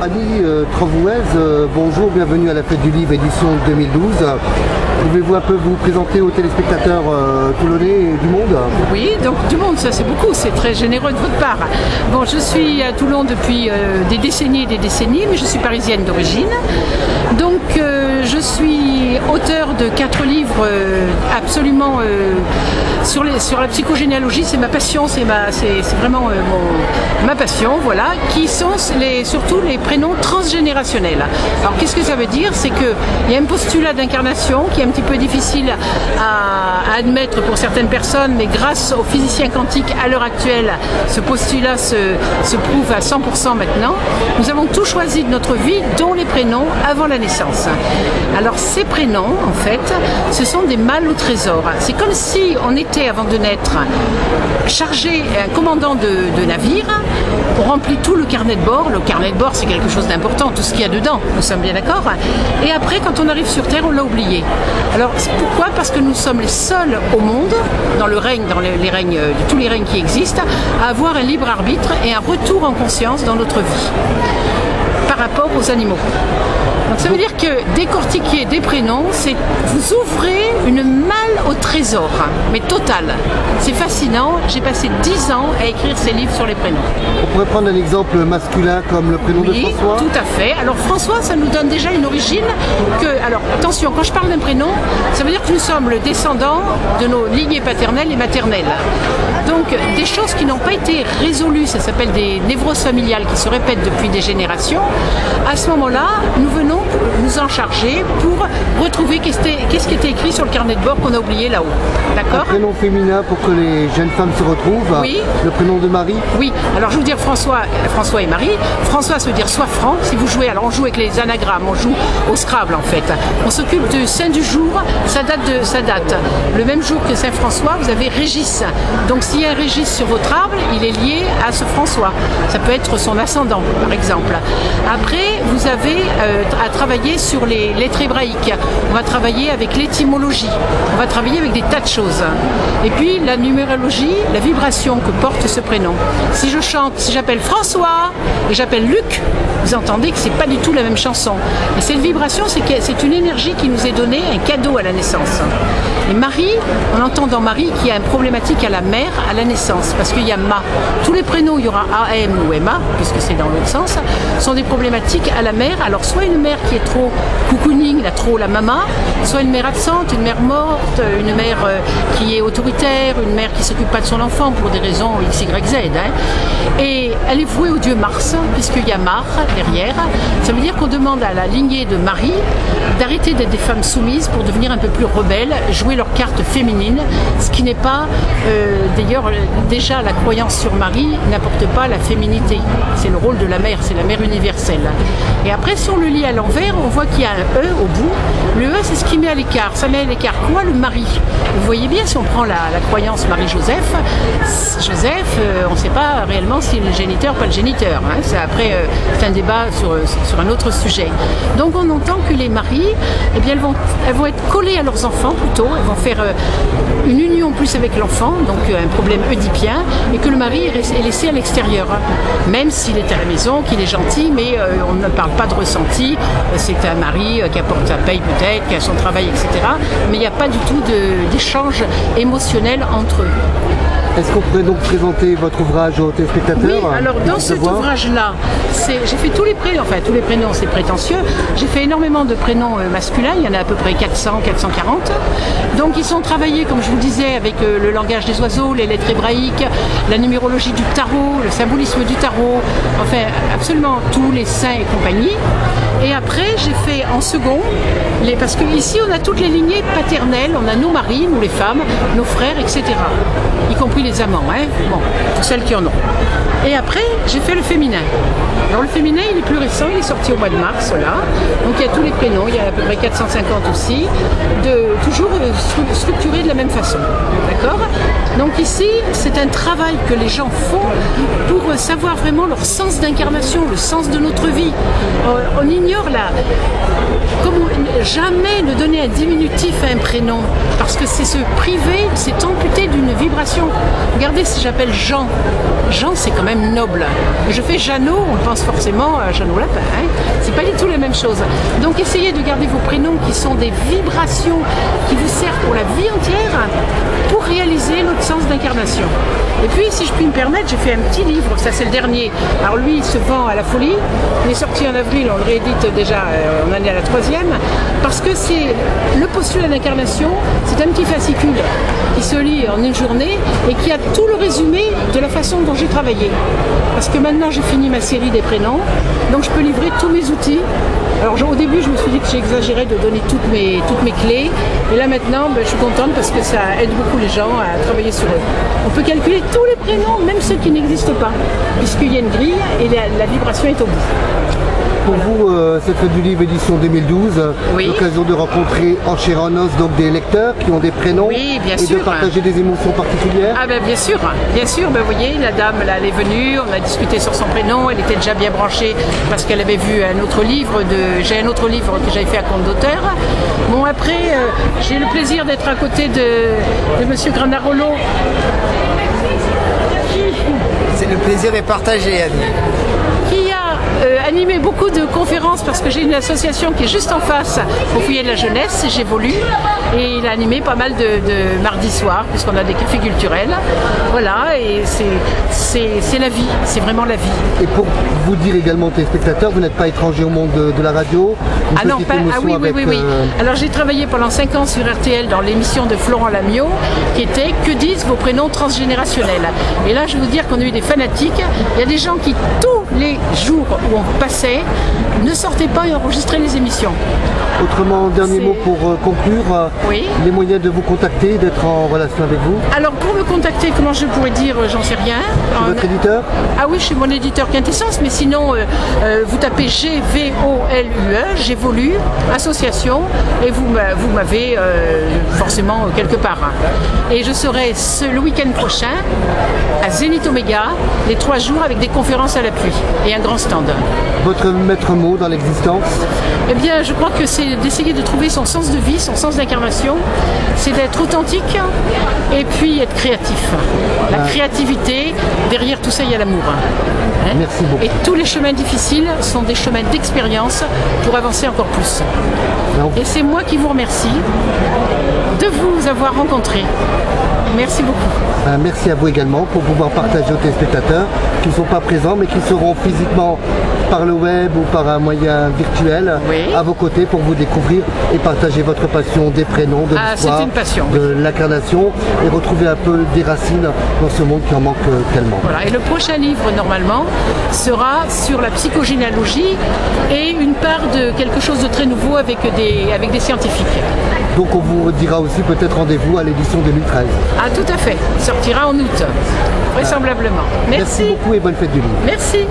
Annie Trovouez, bonjour, bienvenue à la Fête du Livre édition 2012. Pouvez-vous un peu vous présenter aux téléspectateurs toulonnais et du monde? Oui, donc du monde, ça c'est beaucoup, c'est très généreux de votre part. Bon, je suis à Toulon depuis des décennies et des décennies, mais je suis parisienne d'origine. Donc je suis auteur de 4 livres absolument sur la psychogénéalogie, c'est ma passion, c'est vraiment ma passion, voilà, qui sont surtout les prénoms transgénérationnels. Alors qu'est-ce que ça veut dire? C'est qu'il y a un postulat d'incarnation qui est un petit peu difficile à admettre pour certaines personnes, mais grâce aux physiciens quantiques à l'heure actuelle, ce postulat se prouve à 100% maintenant. Nous avons tout choisi de notre vie, dont les prénoms avant la naissance. Alors ces prénoms, en fait, ce sont des mâles au trésor. C'est comme si on était, avant de naître, chargé, un commandant de navire, on remplit tout le carnet de bord. Le carnet de bord, c'est quelque chose d'important, tout ce qu'il y a dedans, nous sommes bien d'accord. Et après, quand on arrive sur Terre, on l'a oublié. Alors pourquoi? Parce que nous sommes les seuls au monde, dans le règne, tous les règnes qui existent, à avoir un libre arbitre et un retour en conscience dans notre vie par rapport aux animaux. Donc ça veut dire que décortiquer des prénoms, c'est vous ouvrez une malle au trésor, mais total. C'est fascinant, j'ai passé 10 ans à écrire ces livres sur les prénoms. On pourrait prendre un exemple masculin comme le prénom de François? Tout à fait. Alors François, ça nous donne déjà une origine alors attention, quand je parle d'un prénom, ça veut dire que nous sommes le descendant de nos lignées paternelles et maternelles. Donc des choses qui n'ont pas été résolues, ça s'appelle des névroses familiales qui se répètent depuis des générations. À ce moment-là, nous venons nous en charger pour retrouver qu'est-ce qui était écrit sur le carnet de bord qu'on a oublié là-haut. D'accord? Un prénom féminin pour que les jeunes femmes se retrouvent. Oui. Le prénom de Marie? Oui. Alors je veux dire François et Marie. François, ça veut dire sois franc. Si vous jouez, alors on joue avec les anagrammes, on joue au Scrabble en fait. On s'occupe de saint du jour, sa date. Le même jour que Saint-François, vous avez Régis. Donc s'il y a un Régis sur votre arbre, il est lié à ce François. Ça peut être son ascendant, par exemple. Après, vous avez à travailler sur les lettres hébraïques. On va travailler avec l'étymologie. On va travailler avec des tas de choses. Et puis la numérologie, la vibration que porte ce prénom. Si je chante, si j'appelle François et j'appelle Luc, vous entendez que c'est pas du tout la même chanson. Et cette vibration, c'est une énergie qui nous est donnée, un cadeau à la naissance. Et Marie, on entend dans Marie qu'il y a une problématique à la mère à la naissance, parce qu'il y a Ma. Tous les prénoms, il y aura AM ou MA, puisque c'est dans l'autre sens, sont des problématiques à la mère. Alors soit une mère qui est trop cocooning, trop la maman, soit une mère absente, une mère morte, une mère qui est autoritaire, une mère qui ne s'occupe pas de son enfant pour des raisons X, Y, Z. Et elle est vouée au dieu Mars, puisqu'il y a Mar derrière. Ça veut dire qu'on demande à la lignée de Marie d'arrêter d'être des femmes soumises pour devenir un peu plus rebelles, jouer leur carte féminine, ce qui n'est pas, d'ailleurs, déjà la croyance sur Marie n'apporte pas la féminité. C'est le rôle de la mère, c'est la mère universelle. Et après, si on le lit à l'envers, on voit qu'il y a un E au bout. Le E, c'est ce qui met à l'écart. Ça met à l'écart quoi? Le mari. Vous voyez bien, si on prend la croyance Marie-Joseph, on ne sait pas réellement s'il est le géniteur ou pas le géniteur. C'est après, c'est un débat sur un autre sujet. Donc on entend que les maris, eh bien, elles vont être collées à leurs enfants plutôt, elles vont faire une union plus avec l'enfant, donc un problème oedipien, et que le mari est laissé à l'extérieur. Même s'il est à la maison, qu'il est gentil, mais on ne parle pas de ressenti, c'est un mari qui apporte sa paye peut-être, qui a son travail, etc. Mais il n'y a pas du tout d'échange émotionnel entre eux. Est-ce qu'on pourrait donc présenter votre ouvrage aux téléspectateurs? Oui, alors dans cet ouvrage-là, j'ai fait tous les prénoms, c'est prétentieux. J'ai fait énormément de prénoms masculins, il y en a à peu près 400, 440. Donc ils sont travaillés, comme je vous disais, avec le langage des oiseaux, les lettres hébraïques, la numérologie du tarot, le symbolisme du tarot, enfin absolument tous les saints et compagnie. Et après, j'ai fait en second, parce qu'ici on a toutes les lignées paternelles, on a nos maris, nous les femmes, nos frères, etc. Y compris les amants, bon, pour celles qui en ont. Et après, j'ai fait le féminin. Alors le féminin, il est plus récent, il est sorti au mois de mars, là. Donc il y a tous les prénoms, il y a à peu près 450 aussi, toujours structurés de la même façon. D'accord? Donc ici, c'est un travail que les gens font pour savoir vraiment leur sens d'incarnation, le sens de notre vie. On ignore jamais ne donner un diminutif à un prénom, parce que c'est se priver, c'est amputer d'une vibration vibration. Regardez si j'appelle Jean. Jean, c'est quand même noble. Je fais Jeannot, on pense forcément à Jeannot Lapin. Hein. C'est pas du tout la même chose. Donc essayez de garder vos prénoms qui sont des vibrations qui vous servent pour la vie entière pour réaliser notre sens d'incarnation. Et puis, si je puis me permettre, j'ai fait un petit livre, ça c'est le dernier. Alors lui, il se vend à la folie. Il est sorti en avril, on le réédite déjà, on en est à la 3e, parce que c'est le postulat d'incarnation, c'est un petit fascicule qui se lit en une journée et qui a tout le résumé de la façon dont j'ai travaillé. Parce que maintenant j'ai fini ma série des prénoms, donc je peux livrer tous mes outils. Alors au début je me suis dit que j'exagérais de donner toutes mes clés, et là maintenant je suis contente parce que ça aide beaucoup les gens à travailler sur eux. On peut calculer tous les prénoms, même ceux qui n'existent pas, puisqu'il y a une grille et la vibration est au bout. Pour vous, cette fête du livre édition 2012, oui. L'occasion de rencontrer en chair en os donc des lecteurs qui ont des prénoms, oui, bien et sûr. de partager des émotions particulières. Ah ben bien sûr, vous voyez, la dame là, elle est venue, on a discuté sur son prénom, elle était déjà bien branchée parce qu'elle avait vu un autre livre, j'ai un autre livre que j'avais fait à compte d'auteur. Bon après, j'ai le plaisir d'être à côté de monsieur Granarolo. C'est le plaisir est partagé, Annie. Qui a animé beaucoup de conférences parce que j'ai une association qui est juste en face au foyer de la jeunesse, j'évolue, et il a animé pas mal de mardis soirs puisqu'on a des cafés culturels. Voilà, et c'est la vie, c'est vraiment la vie. Et pour vous dire également aux téléspectateurs, vous n'êtes pas étranger au monde de la radio. Ah non, oui. Alors j'ai travaillé pendant 5 ans sur RTL dans l'émission de Florent Lamiot qui était « Que disent vos prénoms transgénérationnels ?» Et là je vais vous dire qu'on a eu des fanatiques, il y a des gens qui tous les jours où on passait ne sortaient pas et enregistraient les émissions. Autrement, dernier mot pour conclure, oui. Les moyens de vous contacter, d'être en relation avec vous. Alors pour me contacter, comment je pourrais dire, j'en sais rien. C'est votre éditeur? Ah oui, je suis mon éditeur Quintessence, mais sinon vous tapez GVOLUE, j'évolue, association, et vous m'avez forcément quelque part. Et je serai le week-end prochain à Zénith Oméga, les 3 jours avec des conférences à l'appui et un grand stand. Votre maître mot dans l'existence? Eh bien, je crois que c'est d'essayer de trouver son sens de vie, son sens d'incarnation. C'est d'être authentique et puis être créatif. La créativité, derrière tout ça, il y a l'amour. Hein? Merci beaucoup. Et tous les chemins difficiles sont des chemins d'expérience pour avancer encore plus. Non. Et c'est moi qui vous remercie de vous avoir rencontré. Merci beaucoup. Merci à vous également pour pouvoir partager aux téléspectateurs qui ne sont pas présents mais qui seront physiquement par le web ou par un moyen virtuel à vos côtés pour vous découvrir et partager votre passion des prénoms, de l'histoire, de l'incarnation et retrouver un peu des racines dans ce monde qui en manque tellement. Voilà. Et le prochain livre normalement sera sur la psychogénéalogie et une part de quelque chose de très nouveau avec des scientifiques. Donc on vous dira aussi peut-être rendez-vous à l'édition 2013. Ah tout à fait, il sortira en août, vraisemblablement. Merci beaucoup et bonne fête du livre. Merci.